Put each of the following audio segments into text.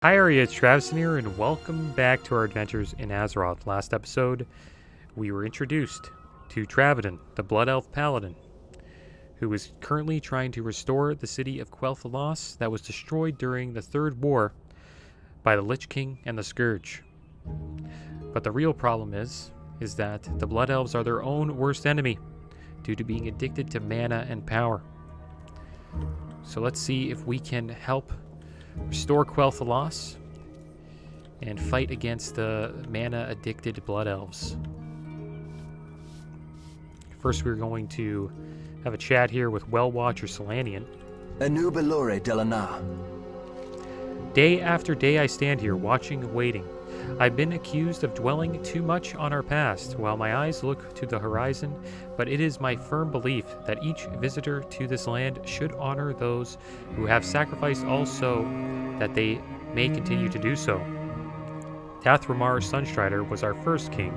Hi, it's Travis here, and welcome back to our adventures in Azeroth. Last episode, we were introduced to Travidon, the Blood Elf Paladin, who is currently trying to restore the city of Quel'Thalas that was destroyed during the Third War by the Lich King and the Scourge. But the real problem is that the Blood Elves are their own worst enemy due to being addicted to mana and power. So let's see if we can help restore Quel'Thalas and fight against the mana-addicted Blood Elves. First, we're going to have a chat here with Well-Watcher Solanian. Anu Belore Delana. Day after day I stand here, watching and waiting. I've been accused of dwelling too much on our past, while my eyes look to the horizon, but it is my firm belief that each visitor to this land should honor those who have sacrificed also that they may continue to do so. Dath'Remar Sunstrider was our first king.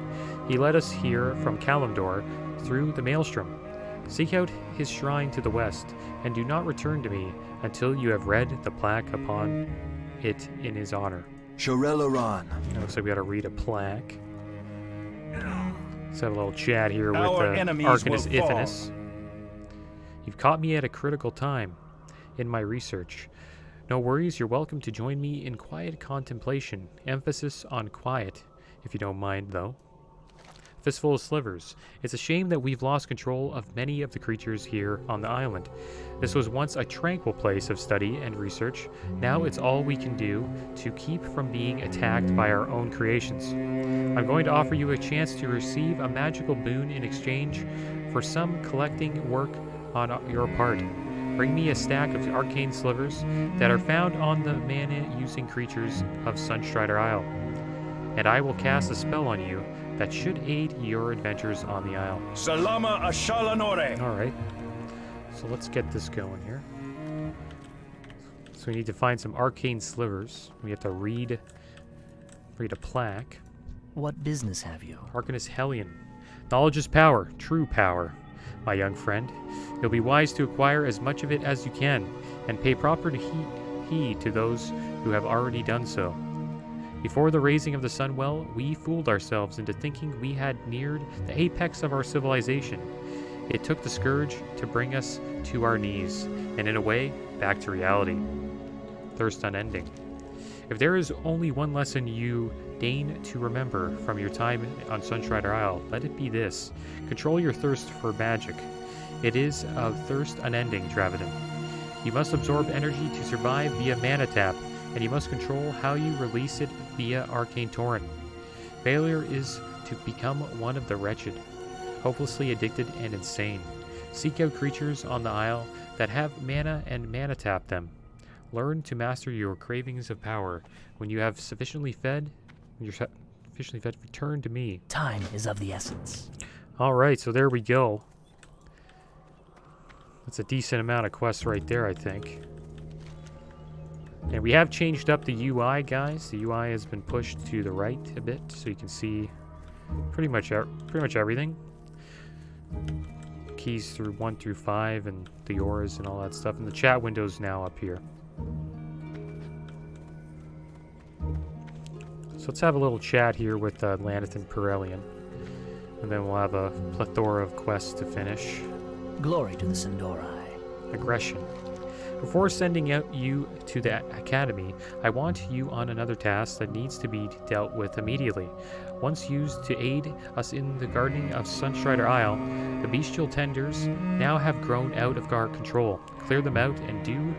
He led us here from Kalimdor through the Maelstrom. Seek out his shrine to the west, and do not return to me until you have read the plaque upon it in his honor. Shorel Oran. Looks like we gotta read a plaque. Let's have a little chat here with Arcanist Ithanus. You've caught me at a critical time in my research. No worries, you're welcome to join me in quiet contemplation. Emphasis on quiet, if you don't mind, though. Fistful of Slivers. It's a shame that we've lost control of many of the creatures here on the island. This was once a tranquil place of study and research. Now it's all we can do to keep from being attacked by our own creations. I'm going to offer you a chance to receive a magical boon in exchange for some collecting work on your part. Bring me a stack of arcane slivers that are found on the mana-using creatures of Sunstrider Isle, and I will cast a spell on you that should aid your adventures on the Isle. Salama Ashalanore. Alright, so let's get this going here. So we need to find some arcane slivers. We have to read a plaque. What business have you? Arcanist Hellion. Knowledge is power, true power, my young friend. You'll be wise to acquire as much of it as you can, and pay proper heed to those who have already done so. Before the raising of the Sunwell, we fooled ourselves into thinking we had neared the apex of our civilization. It took the Scourge to bring us to our knees, and in a way, back to reality. Thirst unending. If there is only one lesson you deign to remember from your time on Sunstrider Isle, let it be this. Control your thirst for magic. It is of thirst unending, Travidon. You must absorb energy to survive via mana tap, and you must control how you release it via Arcane Torrent. Failure is to become one of the wretched, hopelessly addicted and insane. Seek out creatures on the Isle that have mana and mana tap them. Learn to master your cravings of power. When you're sufficiently fed, return to me. Time is of the essence. Alright, so there we go. That's a decent amount of quests right there, I think. And we have changed up the UI, guys. The UI has been pushed to the right a bit, so you can see pretty much everything. Keys through 1 through 5 and the auras and all that stuff. And the chat window's now up here. So let's have a little chat here with Lanathan Perelian. And then we'll have a plethora of quests to finish. Glory to the Sindorai. Aggression. Before sending out you to the academy, I want you on another task that needs to be dealt with immediately. Once used to aid us in the gardening of Sunstrider Isle, the bestial tenders now have grown out of our control. Clear them out and do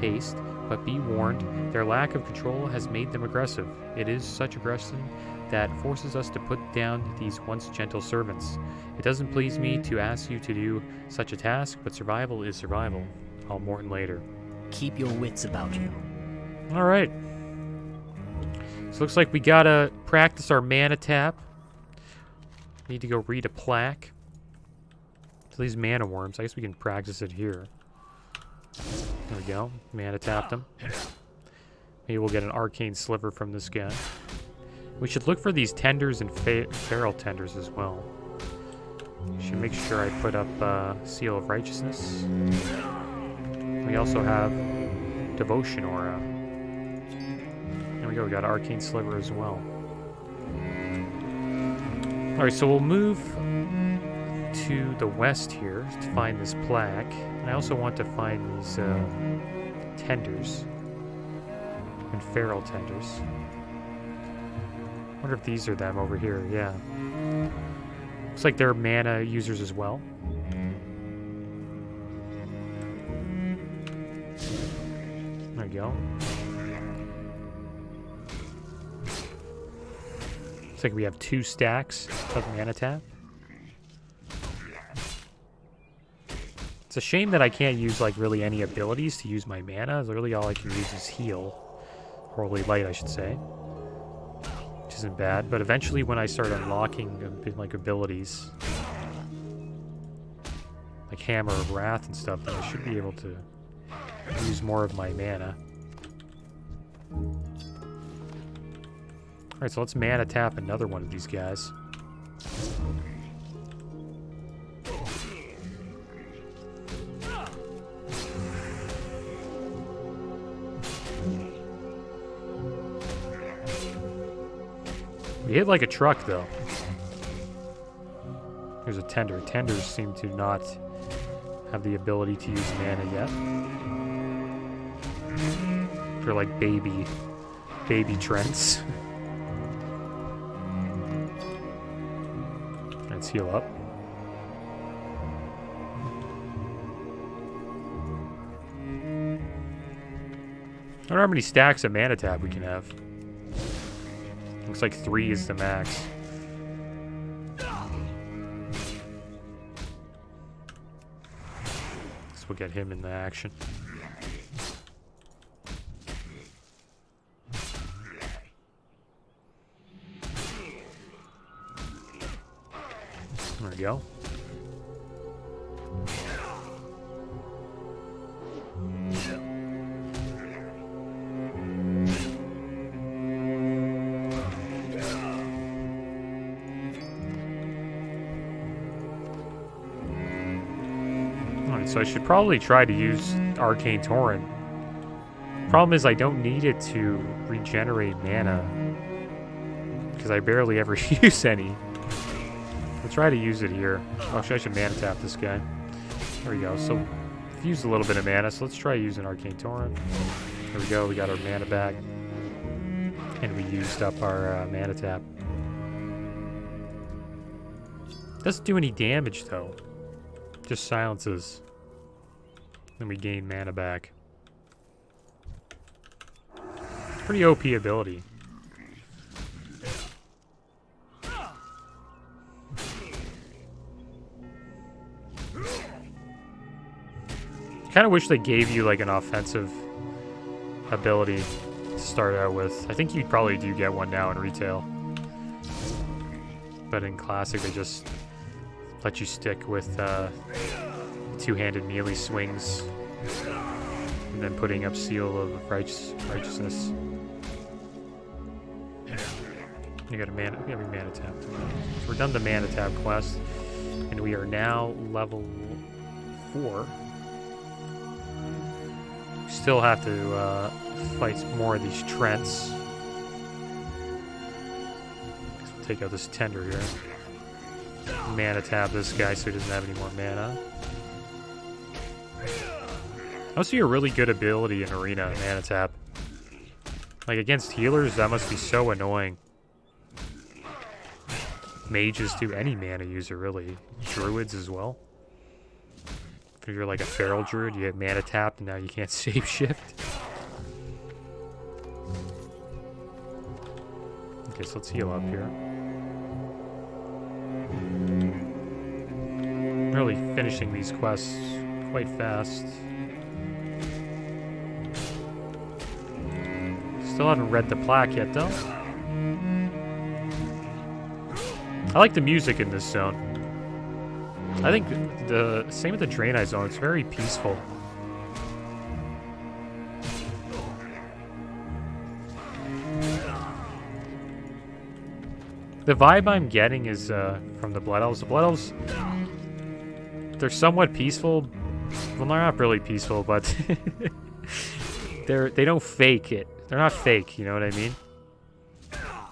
haste, but be warned, their lack of control has made them aggressive. It is such aggression that forces us to put down these once gentle servants. It doesn't please me to ask you to do such a task, but survival is survival. I'll Morton later. Keep your wits about you. Alright. So looks like we gotta practice our mana tap. Need to go read a plaque. So these mana worms, I guess we can practice it here. There we go. Mana tapped them. Maybe we'll get an arcane sliver from this guy. We should look for these tenders and feral tenders as well. Should make sure I put up Seal of Righteousness. We also have Devotion Aura. go. We got Arcane Sliver as well. Alright, so we'll move to the west here to find this plaque. And I also want to find these tenders. And feral tenders. I wonder if these are them over here. Yeah. Looks like they're mana users as well. There we go. Looks like we have 2 stacks of mana tap. It's a shame that I can't use like really any abilities to use my mana. Literally all I can use is heal. Holy Light, I should say. Which isn't bad, but eventually when I start unlocking like abilities, like Hammer of Wrath and stuff, then I should be able to use more of my mana. Alright, so let's mana tap another one of these guys. We hit like a truck, though. Here's a tender. Tenders seem to not have the ability to use mana yet. They're like baby trends. Let's heal up. I don't know how many stacks of mana tap we can have. Looks like 3 is the max. So we'll get him in the action. There we go. So I should probably try to use Arcane Torrent. Problem is I don't need it to regenerate mana, because I barely ever use any. We'll try to use it here. Actually, I should mana tap this guy. There we go. So we've used a little bit of mana, so let's try using Arcane Torrent. There we go. We got our mana back. And we used up our mana tap. Doesn't do any damage, though. Just silences. Then we gain mana back. Pretty OP ability. Kind of wish they gave you like an offensive ability to start out with. I think you probably do get one now in retail. But in Classic, they just let you stick with two-handed melee swings and then putting up Seal of Righteousness. You got a mana, we have a mana tap. So we're done the mana tap quest, and we are now level 4. We still have to fight more of these Trents. So we'll take out this Tender here. Mana tap this guy so he doesn't have any more mana. Also, a really good ability in Arena, mana tap. Like against healers, that must be so annoying. Mages do, any mana user really. Druids as well. If you're like a feral druid, you get mana tapped and now you can't shapeshift. Okay, so let's heal up here. Really finishing these quests quite fast. Still haven't read the plaque yet, though. I like the music in this zone. I think the same with the Draenei zone. It's very peaceful. The vibe I'm getting is from the Blood Elves. The Blood Elves, they're somewhat peaceful. Well, they're not really peaceful, but they don't fake it. They're not fake, you know what I mean?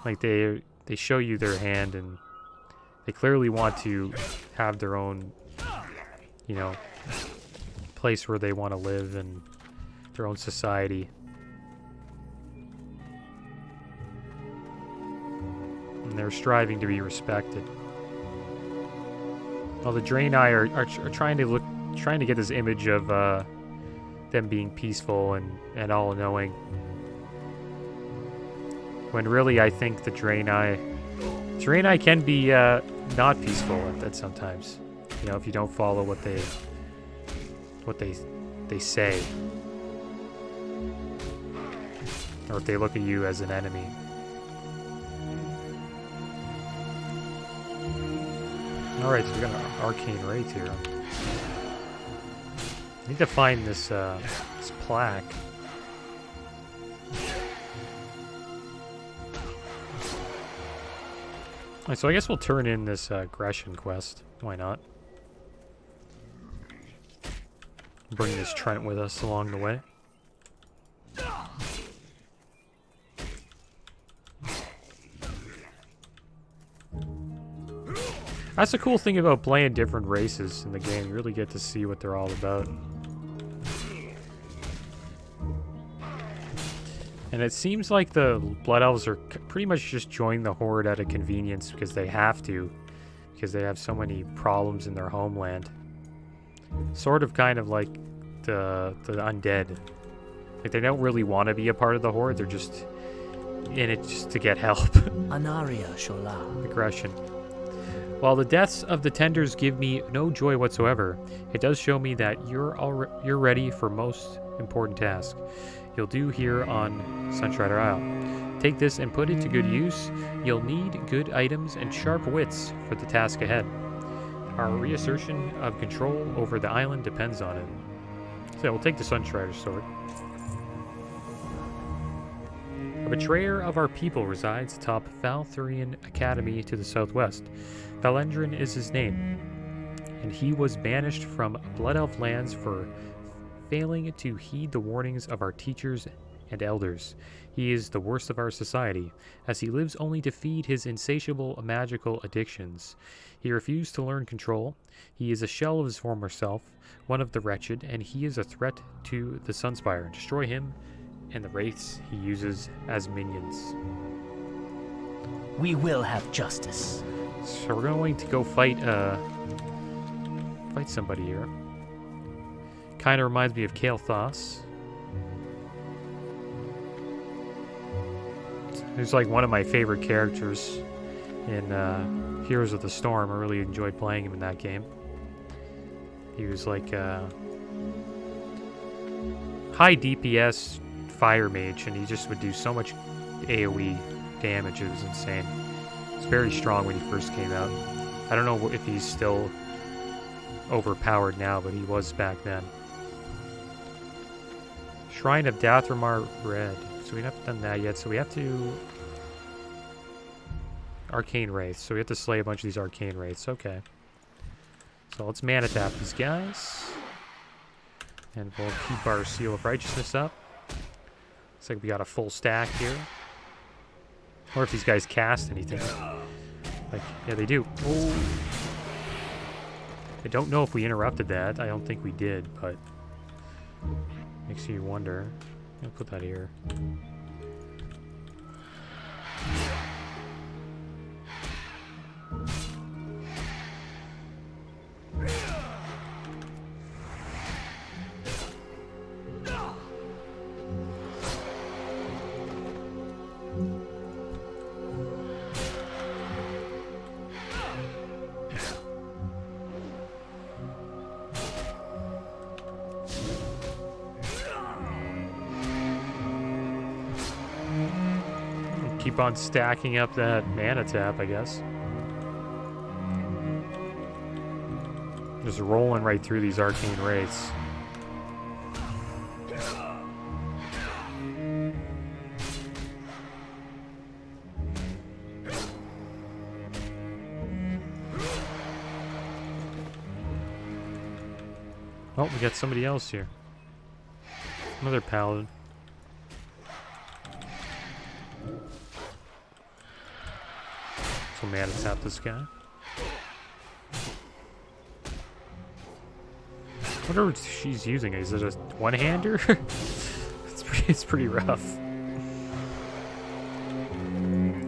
Like they show you their hand, and they clearly want to have their own, you know, place where they want to live and their own society. And they're striving to be respected. Well, the Draenei are trying to get this image of them being peaceful and all-knowing. When really, I think the Draenei can be not peaceful at sometimes. You know, if you don't follow what they say, or if they look at you as an enemy. All right, so we got an arcane wraith here. I need to find this plaque. Alright, so I guess we'll turn in this aggression quest. Why not? Bring this Trent with us along the way. That's the cool thing about playing different races in the game. You really get to see what they're all about. And it seems like the Blood Elves are pretty much just joining the Horde out of convenience because they have to. Because they have so many problems in their homeland. Sort of kind of like the undead. Like they don't really want to be a part of the Horde. They're just in it just to get help. Anaria Shola. Aggression. While the deaths of the tenders give me no joy whatsoever, it does show me that you're ready for most important task. You'll do here on Sunstrider Isle. Take this and put it to good use. You'll need good items and sharp wits for the task ahead. Our reassertion of control over the island depends on it. So we'll take the Sunstrider sword. A betrayer of our people resides atop Falthurian Academy to the southwest. Felendren is his name, and he was banished from Blood Elf lands for failing to heed the warnings of our teachers and elders. He is the worst of our society, as he lives only to feed his insatiable magical addictions. He refused to learn control. He is a shell of his former self, one of the wretched, and he is a threat to the Sunspire. Destroy him and the wraiths he uses as minions. We will have justice. So we're going to go fight somebody here. Kind of reminds me of Kael'thas. He's like one of my favorite characters in Heroes of the Storm. I really enjoyed playing him in that game. He was like high DPS fire mage, and he just would do so much AoE damage. It was insane. He was very strong when he first came out. I don't know if he's still overpowered now, but he was back then. Shrine of Dath'Remar Red. So we haven't done that yet. So we have to... Arcane Wraiths. So we have to slay a bunch of these Arcane Wraiths. Okay. So let's mana tap these guys. And we'll keep our Seal of Righteousness up. Looks like we got a full stack here. Or if these guys cast anything. Like, yeah, they do. Oh. I don't know if we interrupted that. I don't think we did, but... makes you wonder. I'll put that here. Keep on stacking up that mana tap, I guess. Just rolling right through these arcane wraiths. Oh, we got somebody else here. Another paladin. also mana tap this guy. I wonder what she's using. Is it a one-hander? It's pretty rough.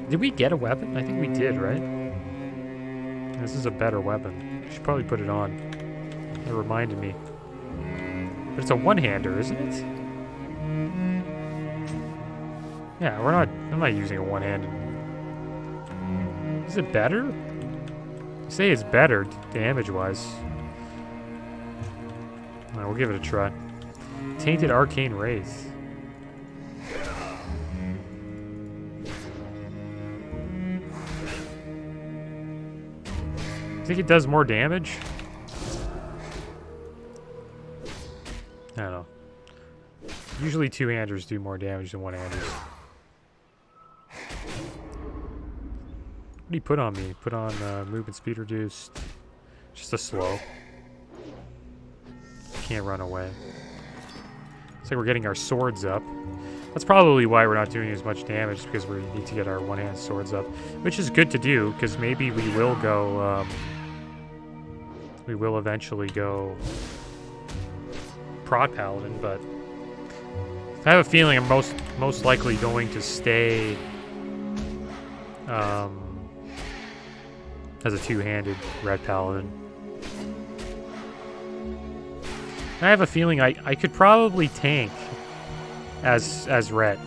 Did we get a weapon? I think we did, right? This is a better weapon. I should probably put it on. It reminded me. But it's a one-hander, isn't it? Yeah, I'm not using a one-handed. Is it better? You say it's better, damage-wise. Alright, we'll give it a try. Tainted Arcane Wraith. Think it does more damage? I don't know. Usually two-handers do more damage than one-handers. What do you put on me? Put on movement speed reduced. Just a slow. Can't run away. Looks like we're getting our swords up. That's probably why we're not doing as much damage, because we need to get our one-hand swords up. Which is good to do, because maybe we will go... we will eventually go Prod Paladin, but I have a feeling I'm most likely going to stay as a two-handed Red Paladin. I have a feeling I could probably tank as Red.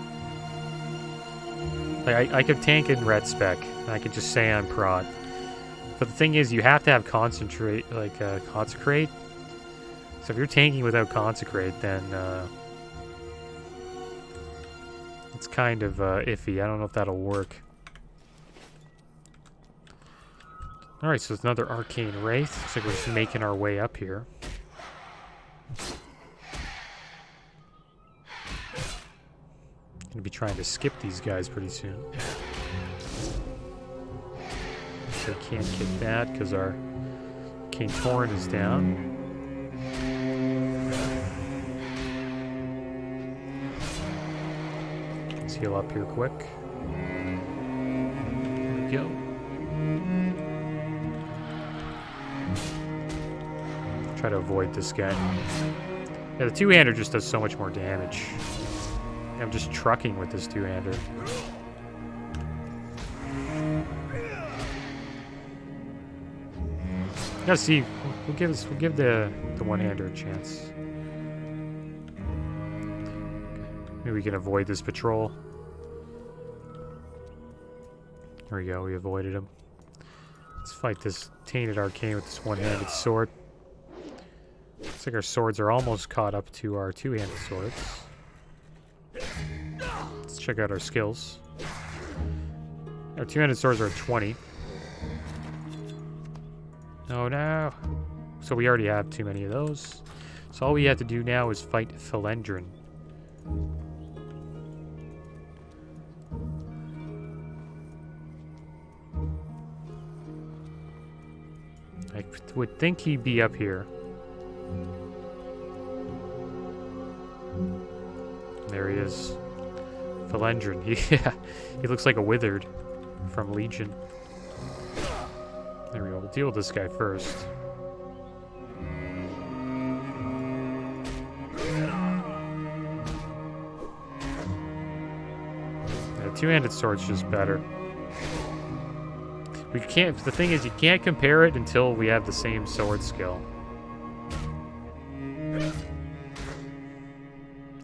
Like I could tank in Red spec, and I could just say I'm Prod. But the thing is, you have to have consecrate. So if you're tanking without consecrate, then it's kind of iffy. I don't know if that'll work. All right, so it's another Arcane Wraith. Looks like we're just making our way up here. Gonna be trying to skip these guys pretty soon. So can't kick that because our King Torrent is down. Let's heal up here quick. There we go. Try to avoid this guy. Yeah, the two-hander just does so much more damage. I'm just trucking with this two-hander. Gotta see. We'll give the one-hander a chance. Maybe we can avoid this patrol. There we go. We avoided him. Let's fight this Tainted Arcane with this one-handed sword. Looks like our swords are almost caught up to our two-handed swords. Let's check out our skills. Our two-handed swords are at 20. Oh no. So we already have too many of those. So all we have to do now is fight Felendren. I would think he'd be up here. There he is. Felendren. Yeah, he looks like a withered from Legion. There we go. We'll deal with this guy first. Yeah, two-handed sword's just better. We can't. The thing is, you can't compare it until we have the same sword skill.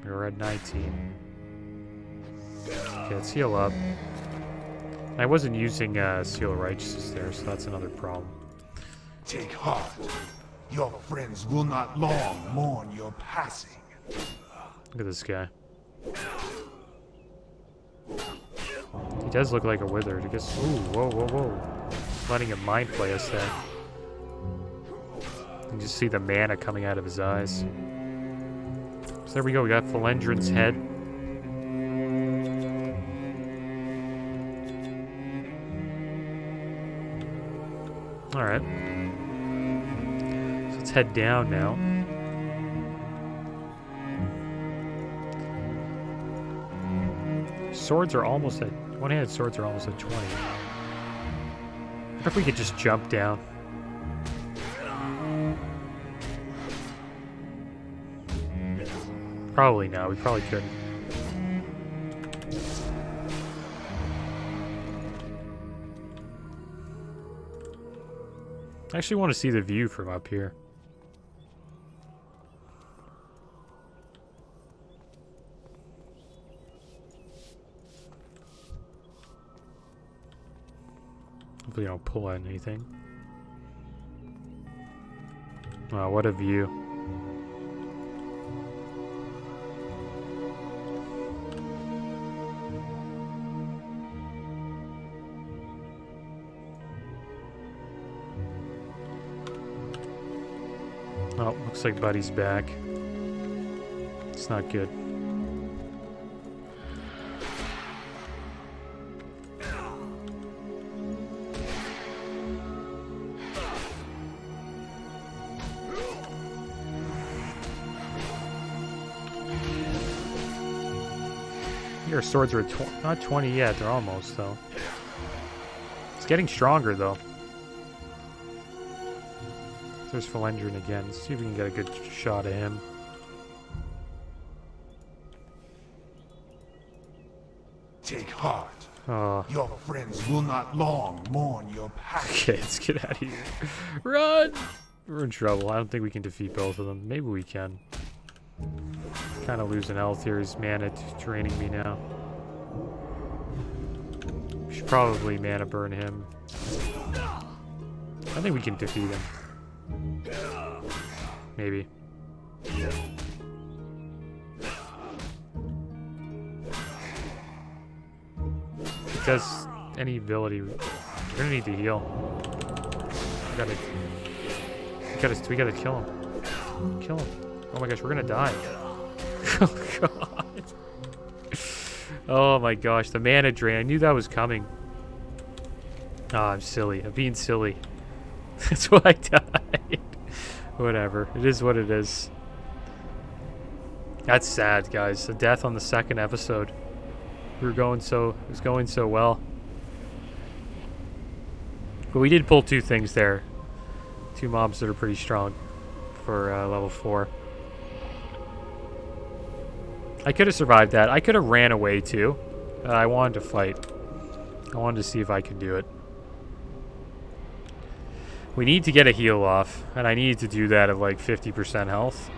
We're at 19. Okay, let's heal up. I wasn't using Seal of Righteousness there, so that's another problem. Take heart. Your friends will not long mourn your passing. Look at this guy. He does look like a withered. I guess. Ooh, whoa, whoa, whoa. Letting him mind play us there. You can just see the mana coming out of his eyes. So there we go. We got Felendren's head. Alright. So let's head down now. Swords are almost at... One-handed swords are almost at 20. If we could just jump down. Probably not. We probably couldn't. I actually want to see the view from up here. Hopefully I don't pull out anything. Wow, what a view. Oh, looks like Buddy's back. It's not good. Your swords are at not 20 yet, they're almost, though. It's getting stronger, though. There's Felendren again. Let's see if we can get a good shot of him. Take heart. Oh. Your friends will not long mourn your past. Okay, let's get out of here. Run! We're in trouble. I don't think we can defeat both of them. Maybe we can. Kind of losing health here. His mana draining me now. We should probably mana burn him. I think we can defeat him. Maybe. Because any ability, we're gonna need to heal. We gotta kill him. Kill him. Oh my gosh, we're gonna die. Oh god. Oh my gosh, the mana drain. I knew that was coming. Ah, I'm silly. I'm being silly. That's why I died. Whatever. It is what it is. That's sad, guys. A death on the second episode. It was going so well. But we did pull two things there. Two mobs that are pretty strong for level 4. I could have survived that. I could have ran away too. I wanted to fight. I wanted to see if I could do it. We need to get a heal off, and I need to do that at like 50% health.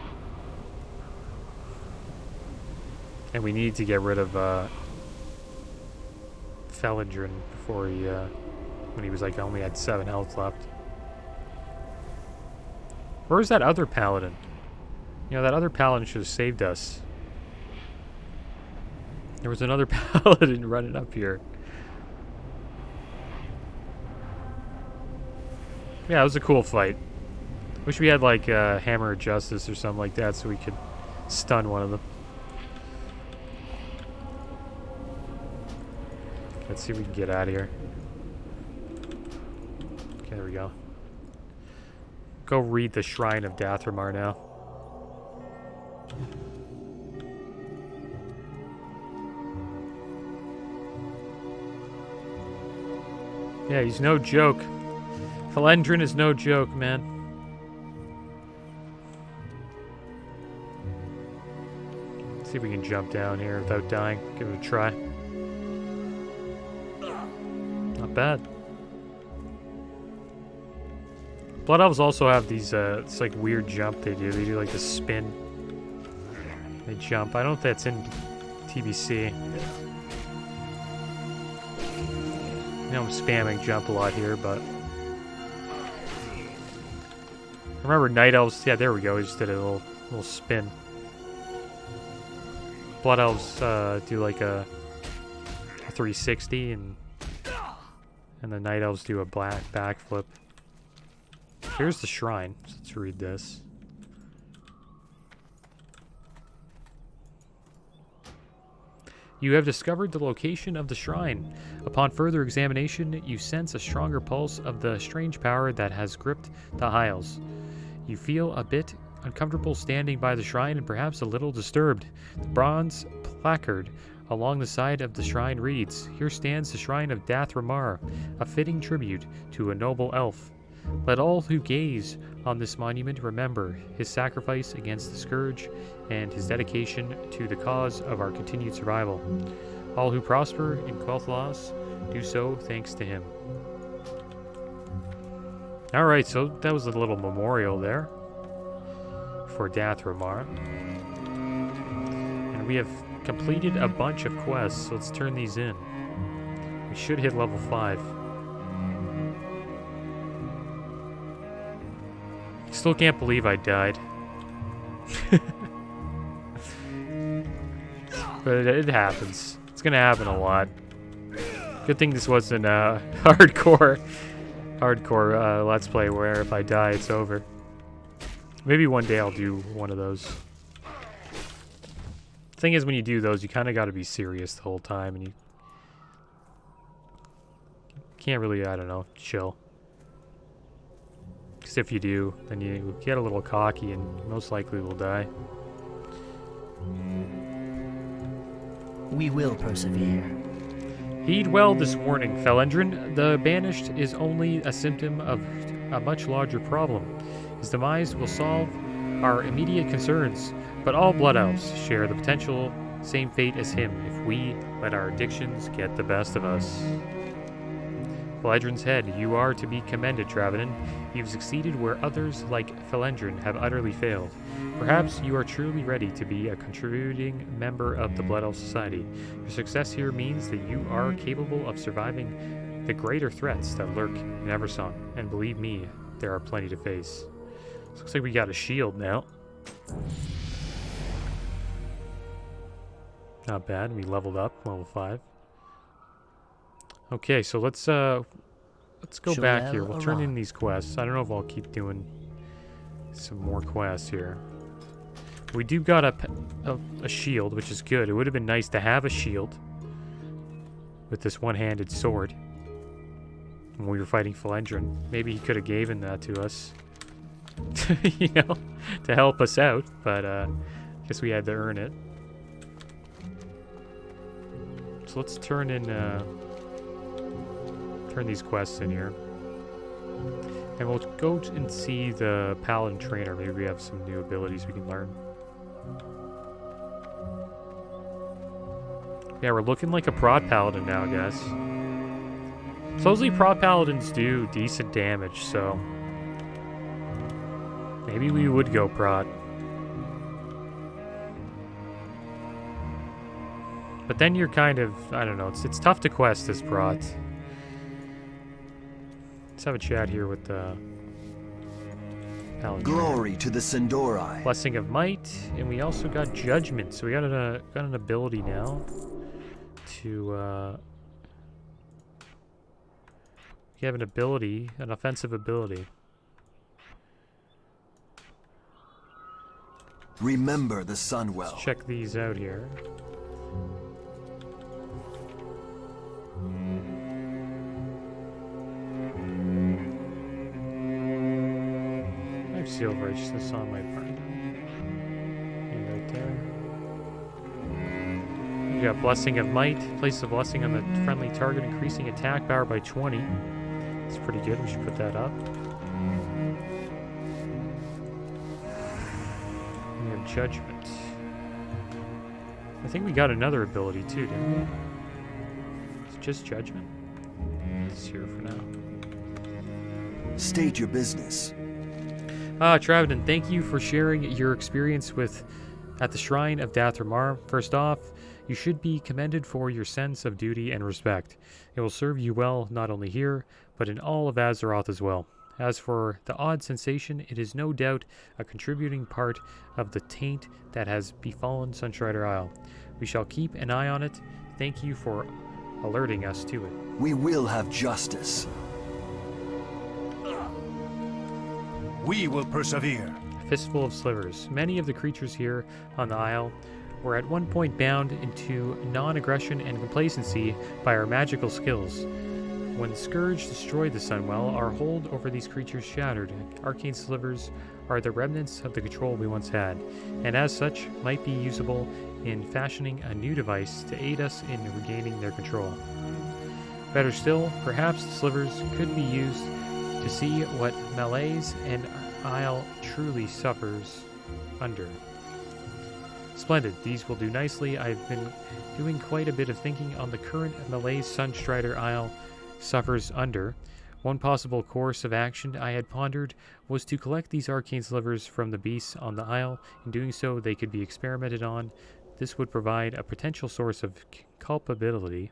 And we need to get rid of Felendren before he, when he was like only had 7 health left. Where's that other paladin? You know, that other paladin should have saved us. There was another paladin running up here. Yeah, it was a cool fight. Wish we had like a Hammer of Justice or something like that so we could stun one of them. Let's see if we can get out of here. Okay, there we go. Go read the Shrine of Dath'Remar now. Yeah, he's no joke. Felendren is no joke, man. Let's see if we can jump down here without dying. Give it a try. Not bad. Blood Elves also have these, it's like weird jump they do. They do like the spin. They jump. I don't know if that's in TBC. I know I'm spamming jump a lot here, but... Remember Night Elves? Yeah, there we go. We just did a little spin. Blood Elves do like a 360, and the Night Elves do a backflip. Here's the shrine. So let's read this. You have discovered the location of the shrine. Upon further examination, you sense a stronger pulse of the strange power that has gripped the Isles. You feel a bit uncomfortable standing by the shrine and perhaps a little disturbed. The bronze placard along the side of the shrine reads, "Here stands the shrine of Dath'Remar, a fitting tribute to a noble elf. Let all who gaze on this monument remember his sacrifice against the scourge and his dedication to the cause of our continued survival. All who prosper in Quel'Thalas do so thanks to him." Alright, so that was a little memorial there for Dath'Remar. And we have completed a bunch of quests, so let's turn these in. We should hit level 5. Still can't believe I died. But it happens. It's gonna happen a lot. Good thing this wasn't a hardcore Let's Play where if I die, it's over. Maybe one day I'll do one of those. Thing is, when you do those, you kind of got to be serious the whole time, and you can't really, I don't know, chill. Because if you do, then you get a little cocky and most likely will die. We will persevere. Heed well this warning, Felendren. The Banished is only a symptom of a much larger problem. His demise will solve our immediate concerns, but all Blood Elves share the potential same fate as him if we let our addictions get the best of us. Felendren's head, you are to be commended, Travanin. You've succeeded where others like Felendren have utterly failed. Perhaps you are truly ready to be a contributing member of the Blood Elf Society. Your success here means that you are capable of surviving the greater threats that lurk in Eversong, and believe me, there are plenty to face. Looks like we got a shield now. Not bad. We leveled up, level 5. Okay, so let's go back here. We'll turn in these quests. I don't know if I'll keep doing some more quests here. We do got a shield, which is good. It would have been nice to have a shield with this one-handed sword when we were fighting Felendren. Maybe he could have given that to us, you know, to help us out. But I guess we had to earn it. So let's turn in. Turn these quests in here. And we'll go and see the Paladin Trainer. Maybe we have some new abilities we can learn. Yeah, we're looking like a Prod Paladin now, I guess. Supposedly Prod Paladins do decent damage, so maybe we would go Prod. But then you're kind of, I don't know, it's tough to quest as Prod. Let's have a chat here with the Paladin. Glory to the Sin'dorei. Blessing of Might, and we also got Judgment. So we got an ability now to we have an ability, an offensive ability. Remember the Sunwell. Let's check these out here. I have Seal of Righteousness on my part. And right there. We got Blessing of Might. Place the blessing on the friendly target, increasing attack power by 20. It's pretty good. We should put that up. We have Judgment. I think we got another ability too, didn't we? It's just Judgment. It's here for now. State your business. Travanin, thank you for sharing your experience at the Shrine of Dath'Remar. First off, you should be commended for your sense of duty and respect. It will serve you well not only here, but in all of Azeroth as well. As for the odd sensation, it is no doubt a contributing part of the taint that has befallen Sunstrider Isle. We shall keep an eye on it. Thank you for alerting us to it. We will have justice. We will persevere. Fistful of Slivers. Many of the creatures here on the Isle were at one point bound into non-aggression and complacency by our magical skills. When the Scourge destroyed the Sunwell, our hold over these creatures shattered. Arcane slivers are the remnants of the control we once had, and as such might be usable in fashioning a new device to aid us in regaining their control. Better still, perhaps the slivers could be used to see what Malaise and Isle truly suffers under. Splendid, these will do nicely. I've been doing quite a bit of thinking on the current Malaise Sunstrider Isle suffers under. One possible course of action I had pondered was to collect these arcane slivers from the beasts on the Isle. In doing so, they could be experimented on. This would provide a potential source of culpability.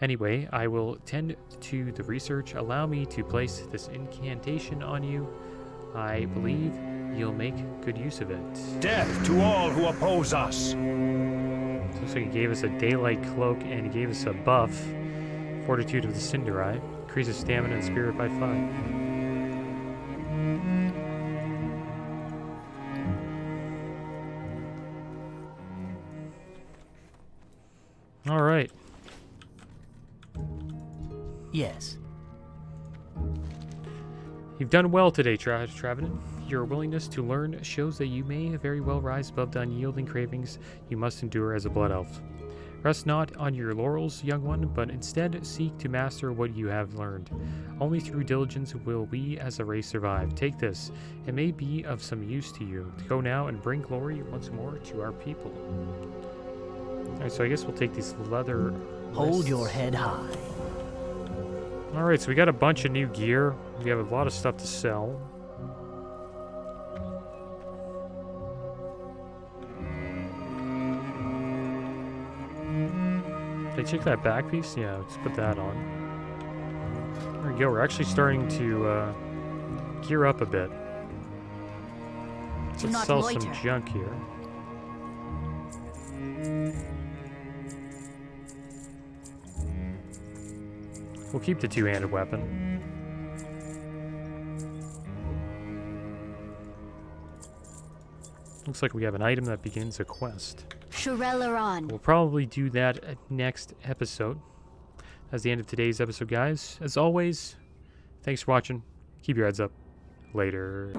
Anyway, I will tend to the research. Allow me to place this incantation on you. I believe you'll make good use of it. Death to all who oppose us! Looks like he gave us a daylight cloak and he gave us a buff. Fortitude of the Cinderai. Increases stamina and spirit by 5. Alright. Yes. You've done well today, Travenin. Your willingness to learn shows that you may very well rise above the unyielding cravings you must endure as a blood elf. Rest not on your laurels, young one, but instead seek to master what you have learned. Only through diligence will we as a race survive. Take this. It may be of some use to you. Go now and bring glory once more to our people. Alright, so I guess we'll take these leather Hold lists. your head high. Alright, so we got a bunch of new gear. We have a lot of stuff to sell. Did I check that back piece? Yeah, let's put that on. There we go. We're actually starting to gear up a bit. Do Let's not sell loiter. some junk here. We'll keep the two-handed weapon. Looks like we have an item that begins a quest. Shurelaran. We'll probably do that at next episode. That's the end of today's episode, guys. As always, thanks for watching. Keep your heads up. Later.